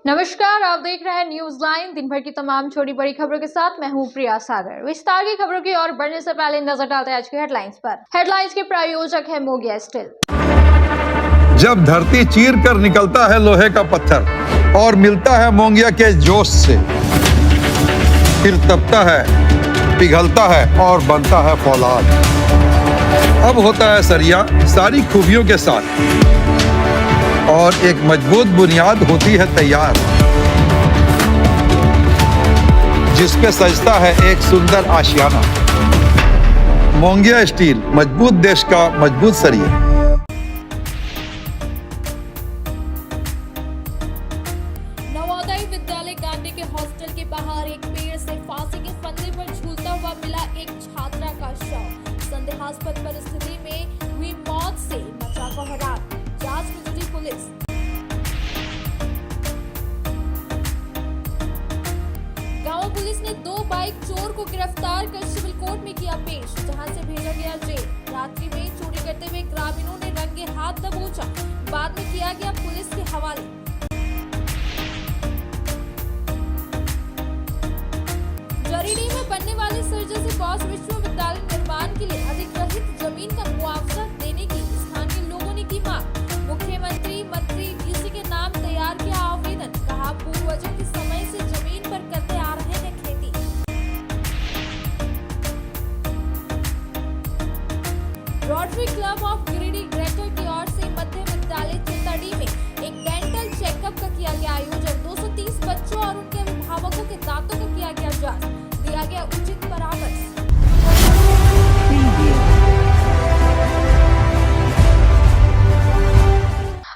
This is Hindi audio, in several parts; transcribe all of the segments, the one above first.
नमस्कार, आप देख रहे हैं न्यूज लाइन। दिन भर की तमाम छोटी बड़ी खबरों के साथ मैं हूं प्रिया सागर। विस्तार की खबरों की ओर बढ़ने से पहले नजर डालते हैं आज की हेडलाइंस पर। हेडलाइंस के प्रायोजक है मोंगिया स्टील। जब धरती चीर कर निकलता है लोहे का पत्थर और मिलता है मोंगिया के जोश से, फिर तपता है, पिघलता है और बनता है फौलाद। अब होता है सरिया सारी खूबियों के साथ और एक मजबूत बुनियाद होती है तैयार, जिस पे सजता है एक सुंदर आशियाना। मोंगिया स्टील, मजबूत देश का मजबूत सरिया। नवोदय विद्यालय गांधी के हॉस्टल के बाहर एक पेड़ से फांसी के फंदे पर झूलता हुआ मिला एक छात्रा का शव। संदेहास्पद परिस्थिति में हुई मौत से मचा कोहराम। जांच में जुटी पुलिस। गांव पुलिस ने 2 बाइक चोर को गिरफ्तार कर सिविल कोर्ट में किया पेश, जहां से भेजा गया जेल। रात्रि में चोरी करते हुए ग्रामीणों ने रंगे हाथ दबोचा, बाद में किया गया पुलिस के हवाले। जरीडी में बनने वाले सर्जसी बॉस विश्वविद्यालय निर्माण के लिए अधिग्रहित जमीन का मुआवजा देने की स्थानीय लोगों ने की मांग। मुख्यमंत्री मंत्री डीसी के नाम तैयार किया आवेदन। कहा पूर्वजों के समय से जमीन पर करते आ रहे हैं खेती। Rotary club of Giridih greater की ओर से मध्य विद्यालय चितड़ी में एक डेंटल चेकअप का किया गया आयोजन। 230 बच्चों और उनके अभिभावकों के दांतों का किया गया जांच, दिया गया उचित परामर्श।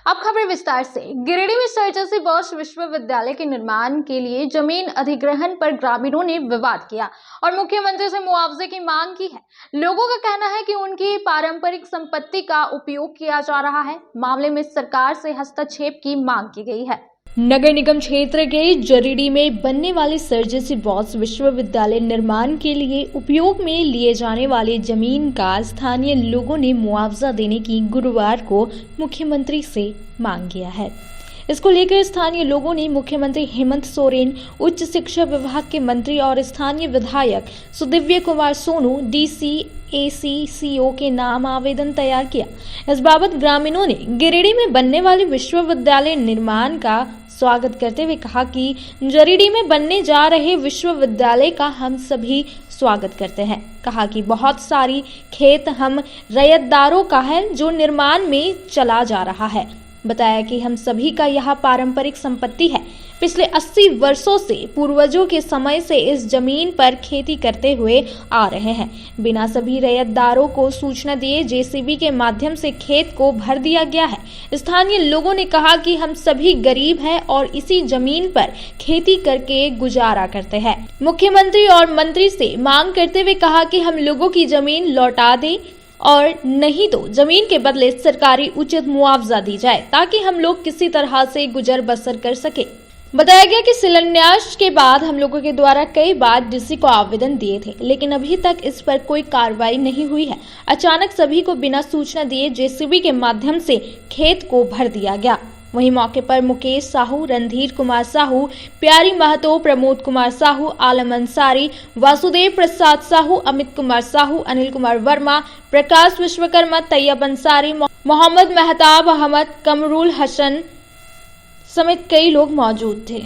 अब खबर विस्तार से। गिरिडीह में सर्जसी बॉस विश्वविद्यालय के निर्माण के लिए जमीन अधिग्रहण पर ग्रामीणों ने विवाद किया और मुख्यमंत्री से मुआवजे की मांग की है। लोगों का कहना है कि उनकी पारंपरिक संपत्ति का उपयोग किया जा रहा है। मामले में सरकार से हस्तक्षेप की मांग की गई है। नगर निगम क्षेत्र के जरीडी में बनने वाले सर्जसी बॉस विश्वविद्यालय निर्माण के लिए उपयोग में लिए जाने वाले जमीन का स्थानीय लोगों ने मुआवजा देने की गुरुवार को मुख्यमंत्री से मांग किया है। इसको लेकर स्थानीय लोगों ने मुख्यमंत्री हेमंत सोरेन, उच्च शिक्षा विभाग के मंत्री और स्थानीय विधायक सुदिव्य कुमार सोनू, डीसी ACCO के नाम आवेदन तैयार किया। इस बाबत ग्रामीणों ने गिरिडीह में बनने वाले विश्वविद्यालय निर्माण का स्वागत करते हुए कहा कि जरीडीह में बनने जा रहे विश्वविद्यालय का हम सभी स्वागत करते हैं। कहा कि बहुत सारी खेत हम रैयतदारों का है जो निर्माण में चला जा रहा है। बताया कि हम सभी का यह पारंपरिक संपत्ति है। पिछले 80 वर्षों से पूर्वजों के समय से इस जमीन पर खेती करते हुए आ रहे हैं। बिना सभी रैयतदारों को सूचना दिए JCB के माध्यम से खेत को भर दिया गया है। स्थानीय लोगों ने कहा कि हम सभी गरीब हैं और इसी जमीन पर खेती करके गुजारा करते हैं। मुख्यमंत्री और मंत्री से मांग करते हुए कहा कि हम लोगों की जमीन लौटा दें और नहीं तो जमीन के बदले सरकारी उचित मुआवजा दी जाए ताकि हम लोग किसी तरह से गुजर बसर कर सके। बताया गया कि शिलान्यास के बाद हम लोगों के द्वारा कई बार डीसी को आवेदन दिए थे, लेकिन अभी तक इस पर कोई कार्रवाई नहीं हुई है। अचानक सभी को बिना सूचना दिए JCB के माध्यम से खेत को भर दिया गया। वहीं मौके पर मुकेश साहू, रणधीर कुमार साहू, प्यारी महतो, प्रमोद कुमार साहू, आलम अंसारी, वासुदेव प्रसाद साहू, अमित कुमार साहू, अनिल कुमार वर्मा, प्रकाश विश्वकर्मा, तैयब अंसारी, मोहम्मद मेहताब अहमद, कमरुल हसन समेत कई लोग मौजूद थे।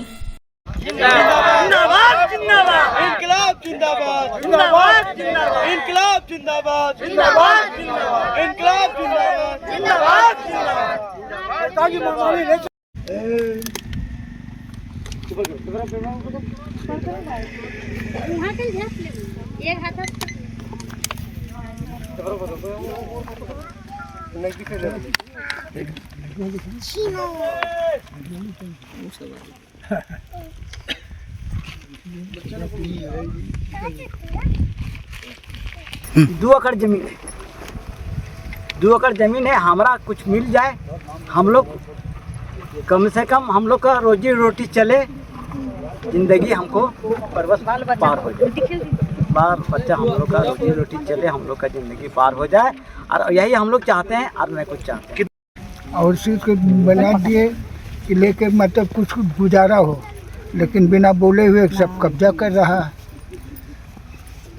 जिंदाबाद जिंदाबाद इनकलाब जिंदाबाद जिंदाबाद जिंदाबाद इनकलाब जिंदाबाद जिंदाबाद जिंदाबाद इनकलाब जिंदाबाद जिंदाबाद जिंदाबाद ताकि मंगाली ले एक हाथ दो एकड़ जमीन है, 2 एकड़ जमीन है। हमारा कुछ मिल जाए, हम लोग कम से कम हम लोग का रोजी रोटी चले, जिंदगी हमको परवस पार हो जाए। बाल बच्चा हम लोग का रोजी रोटी चले, हम लोग का ज़िंदगी पार हो जाए, और यही हम लोग चाहते हैं और नहीं कुछ चाहते हैं। और उसको बना दिए कि लेके मतलब कुछ गुजारा हो, लेकिन बिना बोले हुए सब कब्जा कर रहा है।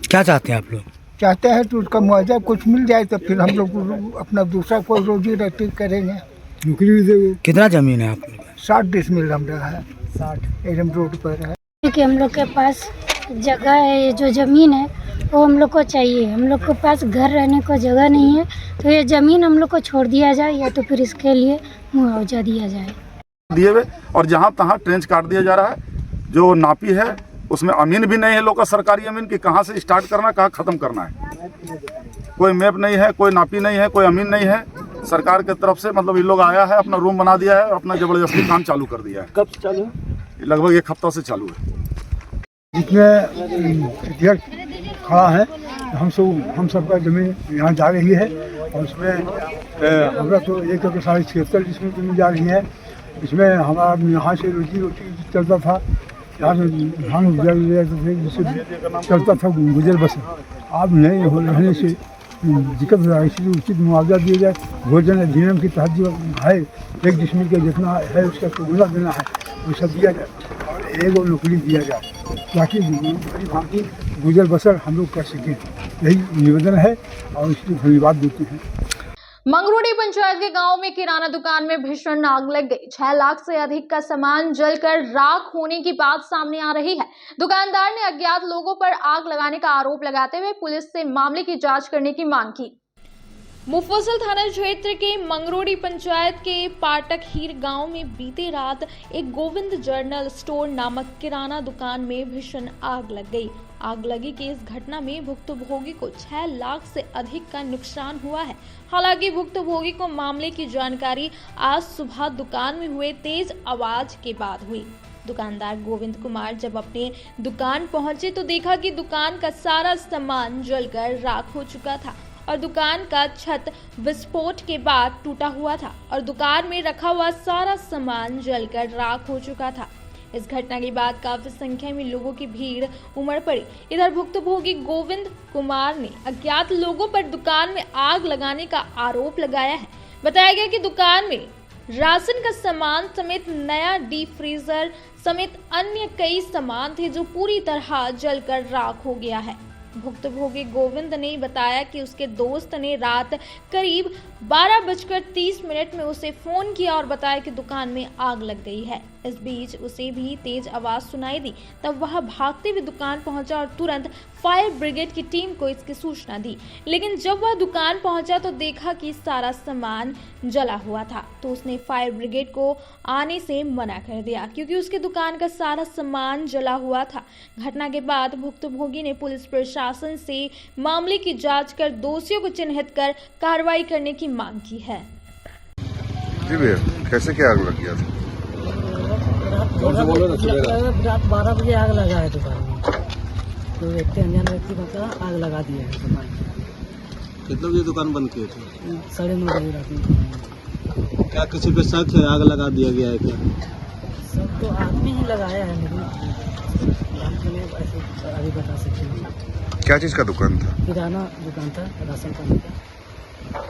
क्या चाहते हैं आप लोग? चाहते हैं तो उसका मुआवजा कुछ मिल जाए तो फिर हम लोग अपना दूसरा कोई रोजी रोटी करेंगे। नौकरी भी देंगे। कितना ज़मीन है आप लोग? 60 डिसमिल हम रहा है, 60 एरम रोड पर है। कि हम लोग के पास जगह है, ये जो ज़मीन है वो हम लोग को चाहिए। हम लोग के पास घर रहने को जगह नहीं है, तो ये ज़मीन हम लोग को छोड़ दिया जाए या तो फिर इसके लिए मुआवजा दिया जाए। दिए हुए और जहाँ तहाँ ट्रेंच काट दिया जा रहा है। जो नापी है उसमें अमीन भी नहीं है लोग का, सरकारी अमीन कि कहाँ से स्टार्ट करना कहाँ ख़त्म करना है। कोई मैप नहीं है, कोई नापी नहीं है, कोई अमीन नहीं है। सरकार की तरफ से मतलब ये लोग आया है, अपना रूम बना दिया है और अपना ज़बरदस्ती काम चालू कर दिया है। कब से चालू? लगभग 1 हफ्ता से चालू है। जिसमें अध्यक्ष खड़ा है, हम सबका जमीन यहाँ जा रही है और उसमें हमारा तो 1 एकड़ 76 जिसमें जमीन जा रही है। इसमें हमारा यहाँ से रोजी रोटी चलता था, यहाँ से धान जिससे चलता था गुजर बसर। अब नहीं रहने से दिक्कत हो रहा है, इसलिए उचित मुआवजा दिया जाए। भोजन अधिनियम के तहत जो है 1 डिसमिल का जितना है उसका गुना देना है वो सब दिया जाए और 1 नौकरी दिया जाए ताकि भांति गुजर बसर हम लोग कर सकें। यही निवेदन है और इसलिए धन्यवाद देते हैं। मंगरूडी पंचायत के गांव में किराना दुकान में भीषण आग लग गई। 6 लाख से अधिक का सामान जलकर राख होने की बात सामने आ रही है। दुकानदार ने अज्ञात लोगों पर आग लगाने का आरोप लगाते हुए पुलिस से मामले की जांच करने की मांग की। मुफस्सिल थाना क्षेत्र के मंगरोड़ी पंचायत के पाटक हीर गांव में बीती रात एक गोविंद जनरल स्टोर नामक किराना दुकान में भीषण आग लग गई। आग लगी की इस घटना में भुक्तभोगी को 6 लाख से अधिक का नुकसान हुआ है। हालांकि भुक्तभोगी को मामले की जानकारी आज सुबह दुकान में हुए तेज आवाज के बाद हुई। दुकानदार गोविंद कुमार जब अपने दुकान पहुंचे तो देखा कि दुकान का सारा सामान जलकर राख हो चुका था और दुकान का छत विस्फोट के बाद टूटा हुआ था और दुकान में रखा हुआ सारा सामान जलकर राख हो चुका था। इस घटना के बाद काफी संख्या में लोगों की भीड़ उमड़ पड़ी। इधर भुक्तभोगी गोविंद कुमार ने अज्ञात लोगों पर दुकान में आग लगाने का आरोप लगाया है। बताया गया कि दुकान में राशन का सामान समेत नया डीप फ्रीजर समेत अन्य कई सामान थे जो पूरी तरह जलकर राख हो गया है। भुक्तभोगी गोविंद ने बताया कि उसके दोस्त ने रात करीब 12:30 में उसे फोन किया और बताया कि दुकान में आग लग गई है। इस बीच उसे भी तेज आवाज सुनाई दी, तब वह भागते हुए दुकान पहुंचा और तुरंत फायर ब्रिगेड की टीम को इसकी सूचना दी। लेकिन जब वह दुकान पहुंचा तो देखा कि सारा सामान जला हुआ था, तो उसने फायर ब्रिगेड को आने से मना कर दिया क्योंकि उसके दुकान का सारा सामान जला हुआ था। घटना के बाद भुक्तभोगी ने पुलिस प्रशासन से मामले की जांच कर दोषियों को चिन्हित कर कार्रवाई करने की मांग की है। जी भैया, कैसे क्या आग लग गया था? रात 12 बजे आग लगा है दुकान में, तो अनजान व्यक्ति मतलब आग लगा दिया है दुकान में। कितने बजे दुकान बंद किए थे? 9:30 बजे रात में। क्या किसी पे शक है आग लगा दिया गया है क्या? सब तो आदमी ही लगाया है, लेकिन ऐसे अभी बता सकते हैं। क्या चीज का दुकान था? किराना दुकान था, राशन पानी का।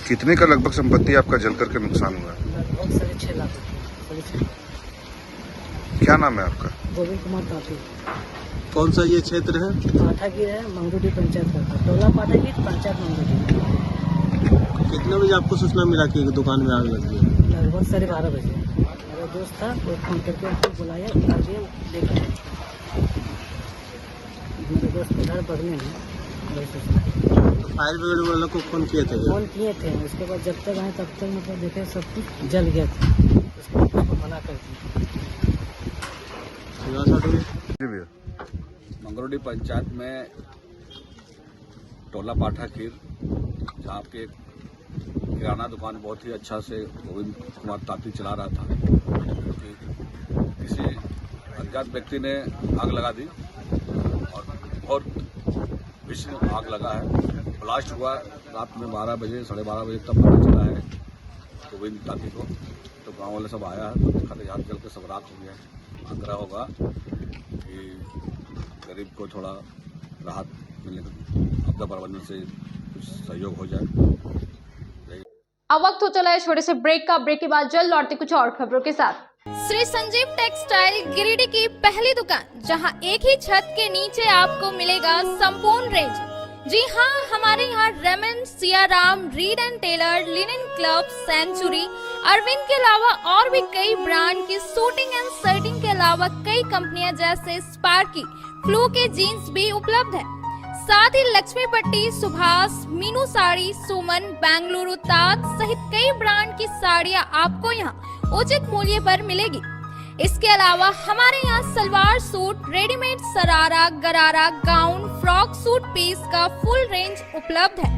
कितने का लगभग संपत्ति आपका जल करके नुकसान हुआ? लगभग 6.5 लाख। क्या नाम है आपका? गोविंद कुमार तापी। कौन सा ये क्षेत्र है? पाठागिर है, मंगरूडी पंचायत का, टोला पाठागिर, पंचायत मंगरूडी। कितने बजे आपको सूचना मिला कि दुकान में आग लगी है? लगभग 12:30 बजे। मेरा दोस्त था, वो फोन करके उनको बुलाया, देखा मेरे दोस्त के घर बगल में है। फायर ब्रिगेड वालों को फोन किए थे? फोन किए थे, उसके बाद जब तक आए तब तक मतलब देखे सब कुछ जल गया था, उसको मना कर दिया। मंगरोडी पंचायत में टोला पाठाखीर, जहाँ पे किराना दुकान बहुत ही अच्छा से गोविंद कुमार तापी चला रहा था, क्योंकि किसी अज्ञात व्यक्ति ने आग लगा दी और बहुत भीषण आग लगा है। ब्लास्ट हुआ रात में 12 बजे, 12:30 बजे तक पता चला है गोविंद तापी को। तो गांव वाले सब आया है, तो देखा तो यहाँ जल के सब राख हो गया है। आग्रह होगा कि गरीब को थोड़ा राहत मिलने का आपदा प्रबंधन से कुछ सहयोग हो जाए। अब वक्त हो चला है छोटे से ब्रेक का। ब्रेक के बाद जल्द लौटते कुछ और खबरों के साथ। श्री संजीव टेक्सटाइल गिरिडीह की पहली दुकान, जहां एक ही छत के नीचे आपको मिलेगा संपूर्ण रेंज। जी हाँ, हमारे यहाँ रेमन, सियाराम, रीड एंड टेलर, लिनन क्लब, सेंचुरी, अरविंद के अलावा और भी कई ब्रांड की सूटिंग एंड शर्टिंग के अलावा कई कंपनियां जैसे स्पार्की, फ्लू के जीन्स भी उपलब्ध है। साथ ही लक्ष्मी पट्टी, सुभाष, मीनू साड़ी, सुमन, बेंगलुरु ताज सहित कई ब्रांड की साड़ियां आपको यहाँ उचित मूल्य पर मिलेगी। इसके अलावा हमारे यहाँ सलवार सूट, रेडीमेड सरारा, गरारा, गाउन, फ्रॉक सूट पीस का फुल रेंज उपलब्ध है।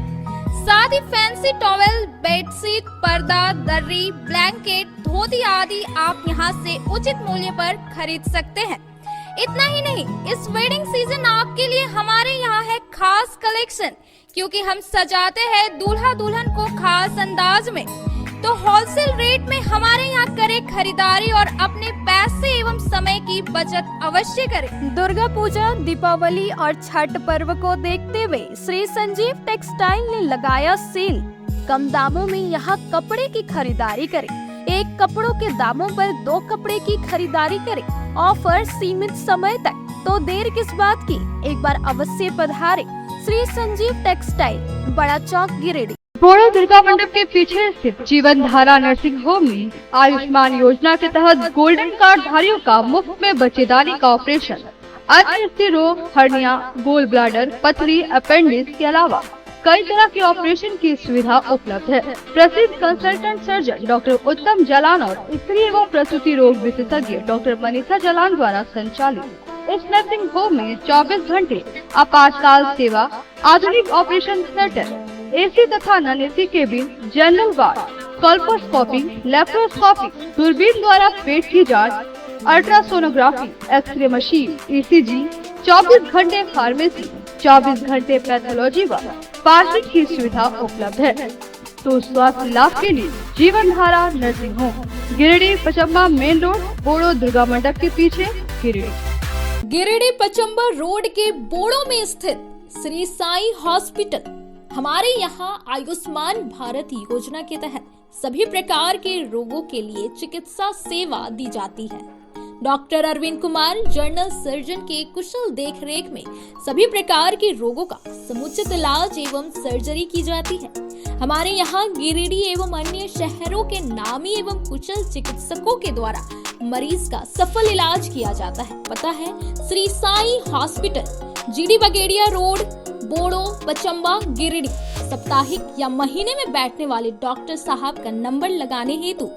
साथ ही फैंसी टॉवेल, बेडशीट, पर्दा, दर्री, ब्लैंकेट, धोती आदि आप यहाँ से उचित मूल्य पर खरीद सकते हैं। इतना ही नहीं, इस वेडिंग सीजन आपके लिए हमारे यहाँ है खास कलेक्शन, क्योंकि हम सजाते हैं दूल्हा दुल्हन को खास अंदाज में। तो होलसेल रेट में हमारे यहाँ करें खरीदारी और अपने पैसे एवं समय की बचत अवश्य करें। दुर्गा पूजा, दीपावली और छठ पर्व को देखते हुए श्री संजीव टेक्सटाइल ने लगाया सेल। कम दामों में यहाँ कपड़े की खरीदारी करें। एक कपड़ों के दामों पर 2 कपड़े की खरीदारी करें। ऑफर सीमित समय तक, तो देर किस बात की, एक बार अवश्य पधारें। श्री संजीव टेक्सटाइल, बड़ा चौक, गिरिडीह। बोड़ो दुर्गा मंडप के पीछे स्थित जीवन धारा नर्सिंग होम में आयुष्मान योजना के तहत गोल्डन कार्ड धारियों का मुफ्त में बच्चेदानी का ऑपरेशन, अन्य स्त्री रोग, हर्निया, गोल ब्लाडर, पथरी, अपेंडिक्स के अलावा कई तरह के ऑपरेशन की सुविधा उपलब्ध है। प्रसिद्ध कंसल्टेंट सर्जन डॉक्टर उत्तम जलान और स्त्री एवं प्रसूति रोग विशेषज्ञ डॉक्टर मनीषा जलान द्वारा संचालित इस नर्सिंग होम में 24 घंटे आपातकाल सेवा, आधुनिक ऑपरेशन थिएटर, एसी तथा non AC cabin, general ward, colposcopy, laparoscopy, दूरबीन द्वारा पेट की जांच, अल्ट्रासोनोग्राफी, एक्सरे मशीन, ईसीजी, 24 घंटे फार्मेसी, 24 घंटे पैथोलॉजी व पार्किंग की सुविधा उपलब्ध है। तो स्वास्थ्य लाभ के लिए Jeevan Dhara nursing home, Giridih Pachamba main road, Bodo Durga Mandap के पीछे, गिरिडीह। गिरिडीह पचम्बा रोड के बोड़ो में स्थित श्री साई हॉस्पिटल। हमारे यहाँ आयुष्मान भारत योजना के तहत सभी प्रकार के रोगों के लिए चिकित्सा सेवा दी जाती है। Doctor Arvind Kumar, general surgeon के कुशल देखरेख में सभी प्रकार के रोगों का समुचित इलाज एवं सर्जरी की जाती है। हमारे यहाँ गिरिडीह एवं अन्य शहरों के नामी एवं कुशल चिकित्सकों के द्वारा मरीज का सफल इलाज किया जाता है। पता है Shri Sai hospital, GD Bagedia road, Bodo, Pachamba, Giridih. साप्ताहिक या महीने में बैठने वाले डॉक्टर साहब का नंबर लगाने हेतु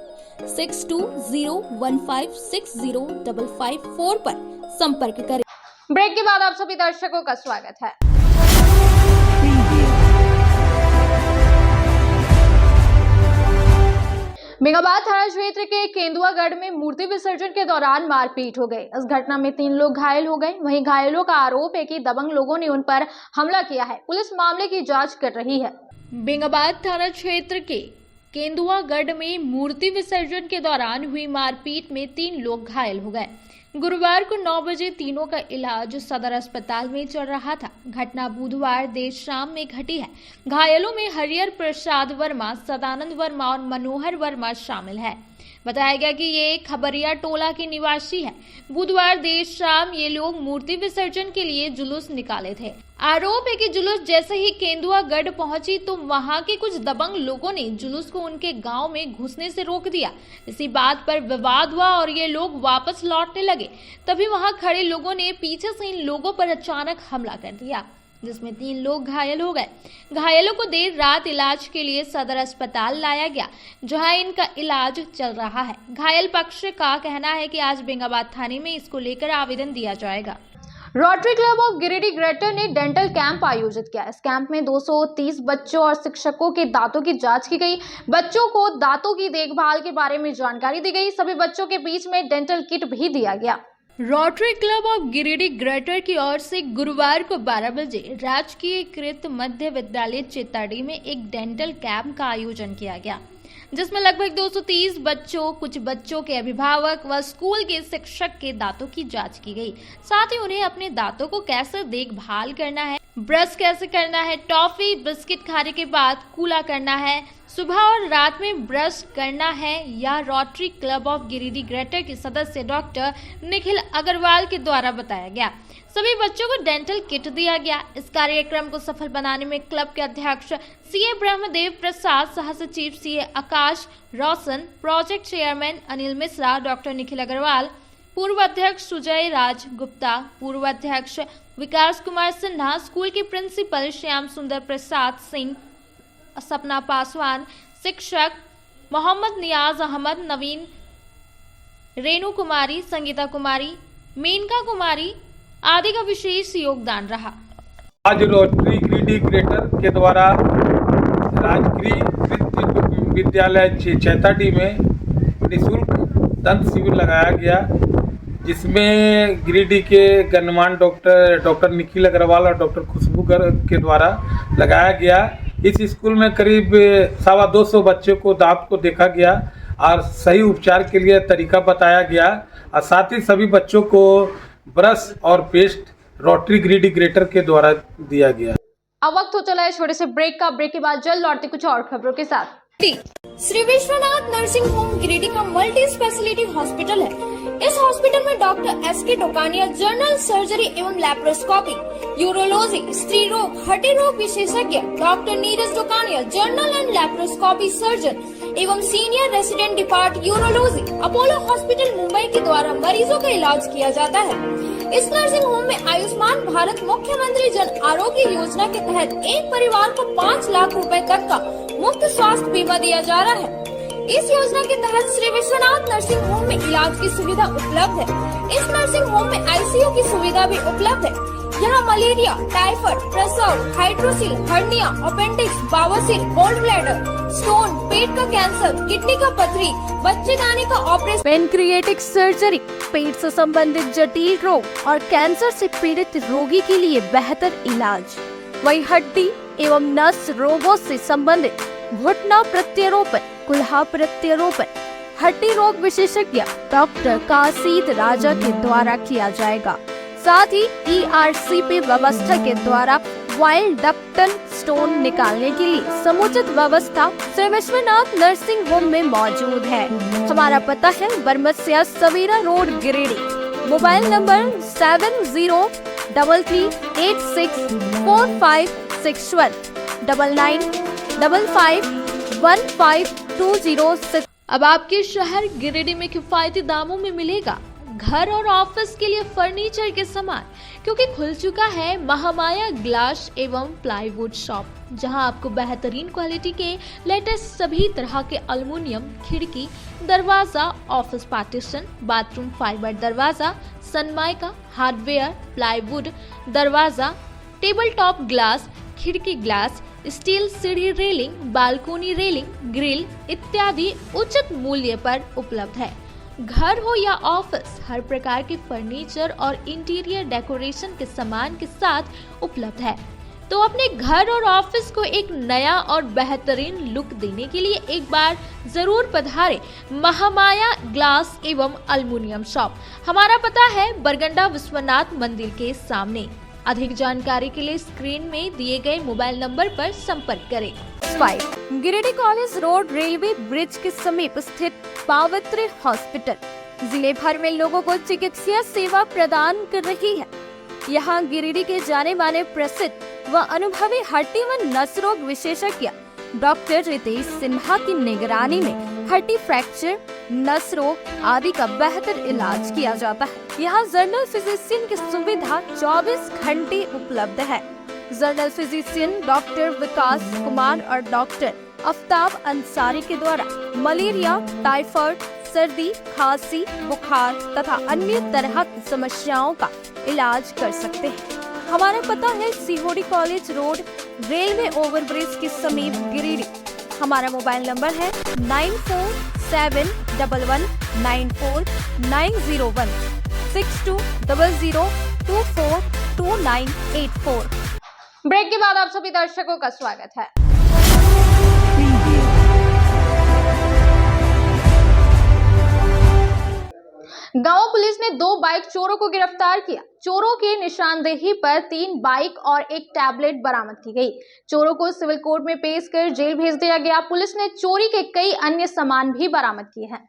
6201560554 पर संपर्क करें। ब्रेक के बाद आप सभी दर्शकों का स्वागत है। बेंगाबाद थाना क्षेत्र के केंदुआगढ़ में मूर्ति विसर्जन के दौरान मारपीट हो गई। इस घटना में 3 लोग घायल हो गए। वहीं घायलों का आरोप है कि दबंग लोगों ने उन पर हमला किया है। पुलिस मामले की जांच कर रही है। बेंगाबाद थाना क्षेत्र के केंदुआगढ़ में मूर्ति विसर्जन के दौरान हुई मारपीट में 3 लोग घायल हो गए। गुरुवार को 9 बजे तीनों का इलाज सदर अस्पताल में चल रहा था। घटना बुधवार देर शाम में घटी है। घायलों में हरिहर प्रसाद वर्मा, सदानंद वर्मा और मनोहर वर्मा शामिल है। बताया गया कि ये खबरिया टोला के निवासी है। बुधवार देर शाम ये लोग मूर्ति विसर्जन के लिए जुलूस निकाले थे। आरोप है कि जुलूस जैसे ही केंदुआगढ़ पहुंची तो वहां के कुछ दबंग लोगों ने जुलूस को उनके गांव में घुसने से रोक दिया। इसी बात पर विवाद हुआ और ये लोग वापस लौटने लगे। तभी वहां खड़े लोगों ने पीछे से इन लोगों पर अचानक हमला कर दिया, जिसमें 3 लोग घायल हो गए। घायलों को देर रात इलाज के लिए सदर अस्पताल लाया गया, जहां इनका इलाज चल रहा है। घायल पक्ष का कहना है कि आज बेंगाबाद थाने में इसको लेकर आवेदन दिया जाएगा। Rotary club of Giridih greater ने डेंटल कैंप आयोजित किया। इस कैंप में 230 बच्चों और शिक्षकों के दांतों की जांच की गई। बच्चों को दांतों की देखभाल के बारे में जानकारी दी गई। सभी बच्चों के बीच में डेंटल किट भी दिया गया। Rotary club of Giridih greater की ओर से गुरुवार को 12 बजे राजकीयकृत मध्य विद्यालय चेताड़ी में एक डेंटल कैंप का आयोजन किया गया, जिसमें लगभग 230 बच्चों, कुछ बच्चों के अभिभावक व स्कूल के शिक्षक के दांतों की जांच की गई। साथ ही उन्हें अपने दांतों को कैसे देखभाल करना है ब्रश कैसे करना है, टॉफी बिस्किट खाने के बाद कूला करना है, सुबह और रात में ब्रश करना है, या rotary club of Giridih greater के सदस्य डॉक्टर निखिल अग्रवाल के द्वारा बताया गया। सभी बच्चों को डेंटल किट दिया गया। इस कार्यक्रम को सफल बनाने में क्लब के अध्यक्ष सीए ब्रह्मदेव प्रसाद, सह सचिव CA Akash Roshan, project chairman Anil Mishra, doctor Nikhil Agarwal, पूर्व अध्यक्ष सुजय राज गुप्ता, पूर्व अध्यक्ष विकास कुमार सिन्हा, स्कूल की प्रिंसिपल श्याम सुंदर प्रसाद सिंह, सपना पासवान, शिक्षक मोहम्मद नियाज अहमद, नवीन, रेणु कुमारी, संगीता कुमारी, मेनका कुमारी आदि का विशेष योगदान रहा। आज रोटरी गिरिडीह ग्रेटर के द्वारा राजकीय कृषि विद्यालय चैताडी में निःशुल्क दंत शिविर लगाया गया, जिसमें गिरिडीह के गणमान्य डॉक्टर निखिल अग्रवाल और डॉक्टर खुशबू के द्वारा लगाया गया। इस स्कूल में करीब 250 बच्चों को दांत को देखा गया और सही उपचार के लिए तरीका बताया गया, और साथ ही सभी बच्चों को ब्रश और पेस्ट रोटरी गिरिडीह ग्रेटर के द्वारा दिया गया। अब वक्त हो चला है छोटे से ब्रेक का। ब्रेक के बाद जल्द लौटते कुछ और खबरों के साथ। श्री विश्वनाथ नर्सिंग होम गिरिडीह का मल्टी स्पेशलिटी हॉस्पिटल है। इस हॉस्पिटल में doctor S K. Tokania general surgery एवं लैप्रोस्कोपी, यूरोलॉजी, स्त्री रोग, हड्डी रोग विशेषज्ञ, doctor Neeraj Tokania general and laparoscopy surgeon एवं senior resident depart urology, Apollo hospital Mumbai के द्वारा मरीजों का इलाज किया जाता है। इस नर्सिंग होम में आयुष्मान भारत मुख्यमंत्री जन आरोग्य योजना के तहत एक परिवार को 5 लाख रुपए तक का मुफ्त स्वास्थ्य बीमा दिया जा रहा है। इस योजना के तहत श्री विश्वनाथ नर्सिंग होम में इलाज की सुविधा उपलब्ध है। इस नर्सिंग होम में आईसीयू की सुविधा भी उपलब्ध है। यहाँ मलेरिया, टाइफाइड, प्रसव, हाइड्रोसिल, हर्निया, अपेंडिक्स, बवासीर, गोल्ड ब्लैडर, स्टोन, पेट का कैंसर, किडनी का पथरी, बच्चेदानी का ऑपरेशन, पेनक्रिएटिक सर्जरी, पेट से संबंधित जटिल रोग और कैंसर से पीड़ित रोगी के लिए बेहतर इलाज, वही हड्डी एवं नस रोगों से संबंधित घुटना प्रत्यारोपण, कुल्हा प्रत्यारोपण, हड्डी रोग विशेषज्ञ डॉक्टर काशीद राजा के द्वारा किया जाएगा। साथ ही ERCP व्यवस्था के द्वारा वाइल्ड डक्टल स्टोन निकालने के लिए समुचित व्यवस्था श्री विश्वनाथ नर्सिंग होम में मौजूद है। हमारा पता है Baramsia Savera road Giridih. Mobile number 7033864561 9955152006। अब आपके शहर गिरिडीह में किफायती दामों में मिलेगा घर और ऑफिस के लिए फर्नीचर के सामान, क्योंकि खुल चुका है महामाया ग्लास एवं प्लाईवुड शॉप, जहां आपको बेहतरीन क्वालिटी के लेटेस्ट सभी तरह के एल्युमिनियम खिड़की, दरवाजा, ऑफिस पार्टीशन, बाथरूम फाइबर दरवाजा, सनमाइका, हार्डवेयर, प्लाईवुड दरवाजा, टेबल टॉप ग्लास, खिड़की ग्लास, स्टील सीढ़ी रेलिंग, बालकोनी रेलिंग, ग्रिल इत्यादि उचित मूल्य पर उपलब्ध है। घर हो या ऑफिस, हर प्रकार के फर्नीचर और इंटीरियर डेकोरेशन के सामान के साथ उपलब्ध है। तो अपने घर और ऑफिस को एक नया और बेहतरीन लुक देने के लिए एक बार जरूर पधारें महामाया ग्लास एवं एल्युमिनियम शॉप। हमारा पता है बरगंडा विश्वनाथ मंदिर के सामने। अधिक जानकारी के लिए स्क्रीन में दिए गए मोबाइल नंबर पर संपर्क करें। 5 Giridih college road railway bridge के समीप स्थित पावित्र हॉस्पिटल जिले भर में लोगों को चिकित्सा सेवा प्रदान कर रही है। यहाँ गिरिडीह के जाने माने प्रसिद्ध व अनुभवी हड्डी व नस रोग विशेषज्ञ डॉक्टर रितेश सिन्हा की निगरानी में हड्डी फ्रैक्चर, नस रोग आदि का बेहतर इलाज किया जाता है। यहाँ जनरल फिजिशियन की सुविधा 24 घंटे उपलब्ध है। जनरल फिजिशियन डॉक्टर विकास कुमार और डॉक्टर आफ्ताब अंसारी के द्वारा मलेरिया, टाइफाइड, सर्दी, खांसी, बुखार तथा अन्य तरह की समस्याओं का इलाज कर सकते हैं। हमारा पता है सीहोडी कॉलेज रोड रेलवे ओवरब्रिज के समीप गिरिडीह। हमारा मोबाइल नंबर है 9471194901 6200242984। ब्रेक के बाद आप सभी दर्शकों का स्वागत है। गांव गांव पुलिस ने 2 बाइक चोरों को गिरफ्तार किया। चोरों की निशानदेही पर 3 बाइक और 1 टैबलेट बरामद की गई। चोरों को सिविल कोर्ट में पेश कर जेल भेज दिया गया। पुलिस ने चोरी के कई अन्य सामान भी बरामद किए हैं।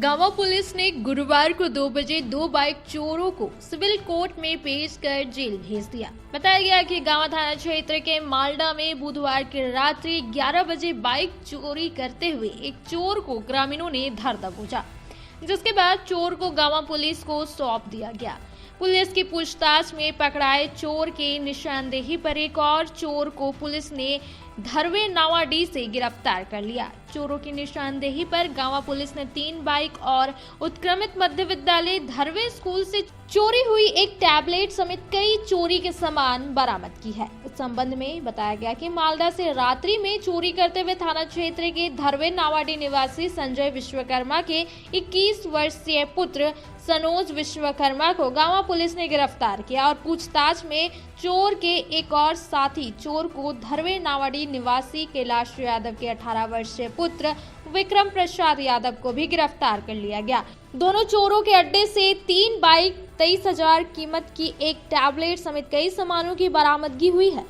गांव पुलिस ने गुरुवार को 2 बजे 2 बाइक चोरों को सिविल कोर्ट में पेश कर जेल भेज दिया। बताया गया कि गांव थाना क्षेत्र के मालडा में बुधवार की रात्रि 11 बजे बाइक चोरी करते हुए एक चोर को ग्रामीणों ने धर दबोचा, जिसके बाद चोर को गांव पुलिस को सौंप दिया गया। पुलिस की पूछताछ में पकड़ाए चोर के निशानदेही पर एक और चोर को पुलिस ने धरवे नावाडी से गिरफ्तार कर लिया। चोरों की निशानदेही पर गांव पुलिस ने 3 बाइक और उत्क्रमित मध्य विद्यालय धरवे स्कूल से चोरी हुई एक टैबलेट समेत कई चोरी के सामान बरामद की है। इस संबंध में बताया गया कि मालदा से रात्रि में चोरी करते हुए थाना क्षेत्र के धरवे नावाडी निवासी संजय विश्वकर्मा के 21 वर्षीय पुत्र सनोज विश्वकर्मा को गांव पुलिस ने गिरफ्तार किया और पूछताछ में चोर के एक और साथी चोर को धरवे नावाडी निवासी कैलाश यादव के 18 वर्षीय पुत्र विक्रम प्रसाद यादव को भी गिरफ्तार कर लिया गया। दोनों चोरों के अड्डे से 3 बाइक, 23,000 कीमत की एक टैबलेट समेत कई सामानों की बरामदगी हुई है।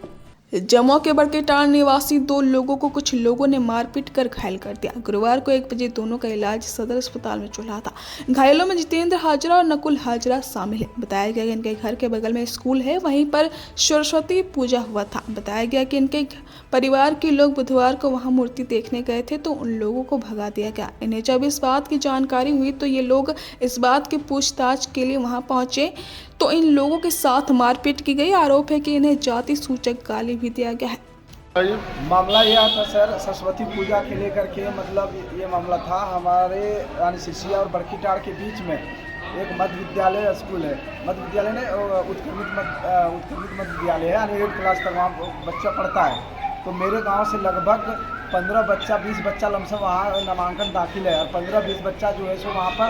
जमुआ के बड़केटार निवासी 2 लोगों को कुछ लोगों ने मारपीट कर घायल कर दिया। गुरुवार को 1 बजे दोनों का इलाज सदर अस्पताल में चल रहा था। घायलों में जितेंद्र हाजरा और नकुल हाजरा शामिल है। बताया गया कि इनके घर के बगल में स्कूल है, वहीं पर सरस्वती पूजा हुआ था। बताया गया कि इनके परिवार के लोग बुधवार को वहां मूर्ति देखने गए थे तो उन लोगों को भगा दिया गया। इन्हें जब इस बात की जानकारी हुई तो ये लोग इस बात की पूछताछ के लिए वहां पहुंचे तो इन लोगों के साथ मारपीट की गई। आरोप है कि इन्हें जाति सूचक गाली भी दिया गया है। मामला यह था सर, सरस्वती पूजा के लेकर के मतलब ये मामला था। हमारे यानी सिसिया और बड़कीटाड़ के बीच में एक मध्य विद्यालय स्कूल है। मध्य विद्यालय ने उत्क्रमित मध्य विद्यालय है, यानी 8 क्लास तक वहाँ बच्चा पढ़ता है। तो मेरे गांव से लगभग 15 बच्चा 20 बच्चा लमसम वहाँ नामांकन दाखिल है और 15-20 बच्चा जो है सो वहाँ पर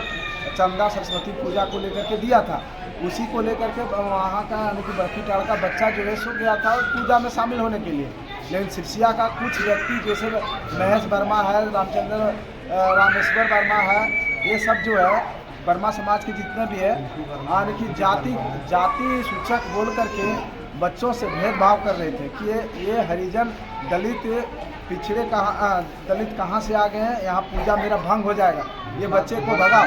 चंदा सरस्वती पूजा को लेकर के दिया था। उसी को लेकर के वहाँ का यानी कि बड़कीटाड़ का बच्चा जो है सो गया था पूजा में शामिल होने के लिए। लेकिन सिरसिया का कुछ व्यक्ति जैसे महेश वर्मा है, रामेश्वर वर्मा है, ये सब जो है वर्मा समाज के जितने भी है यानी कि जाति सूचक बोल करके बच्चों से भेदभाव कर रहे थे कि ये हरिजन दलित पिछड़े दलित कहाँ से आ गए हैं, यहाँ पूजा मेरा भंग हो जाएगा, ये बच्चे को भगाओ,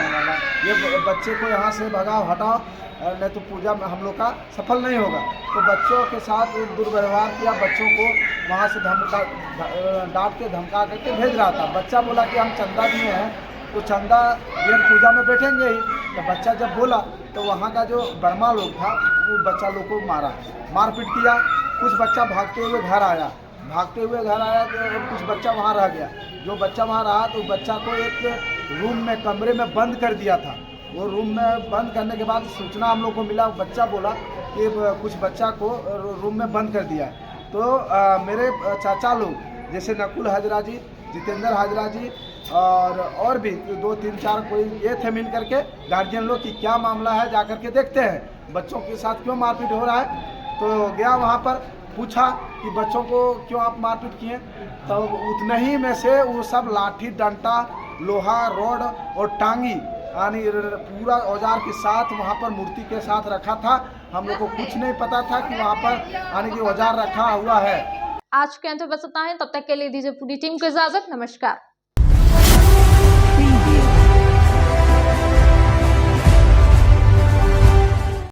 ये बच्चे को यहाँ से भगाओ, हटाओ, नहीं तो पूजा में हम लोग का सफल नहीं होगा। तो बच्चों के साथ दुर्व्यवहार किया, बच्चों को वहाँ से डांट के धमका करके भेज रहा था। बच्चा बोला कि हम चंदा दिए हैं तो चंदा ये पूजा में बैठेंगे ही। तो बच्चा जब बोला तो वहाँ का जो वर्मा लोग था वो बच्चा लोग को मारपीट किया। कुछ बच्चा भागते हुए घर आया तो कुछ बच्चा वहाँ रह गया। जो बच्चा वहाँ रहा तो बच्चा को एक रूम में कमरे में बंद कर दिया था। वो रूम में बंद करने के बाद सूचना हम लोग को मिला, बच्चा बोला कि कुछ बच्चा को रूम में बंद कर दिया। तो मेरे चाचा लोग जैसे नकुल हाजरा जी, जितेंद्र हाजरा जी और भी 2, 3, 4 कोई ये थे मिल करके गार्जियन लोग कि क्या मामला है, जा करके देखते हैं बच्चों के साथ क्यों मारपीट हो रहा है। तो गया वहाँ पर, पूछा कि बच्चों को क्यों आप मारपीट किए। तो उतने ही में से वो सब लाठी डंडा, लोहा, रोड और टांगी यानी पूरा औजार के साथ वहाँ पर मूर्ति के साथ रखा था। हम लोग को कुछ नहीं पता था कि वहाँ पर यानी कि औजार रखा हुआ है। आज के अंत में बस इतना है। तब तक के लिए दीजिए पूरी टीम को इजाजत। नमस्कार।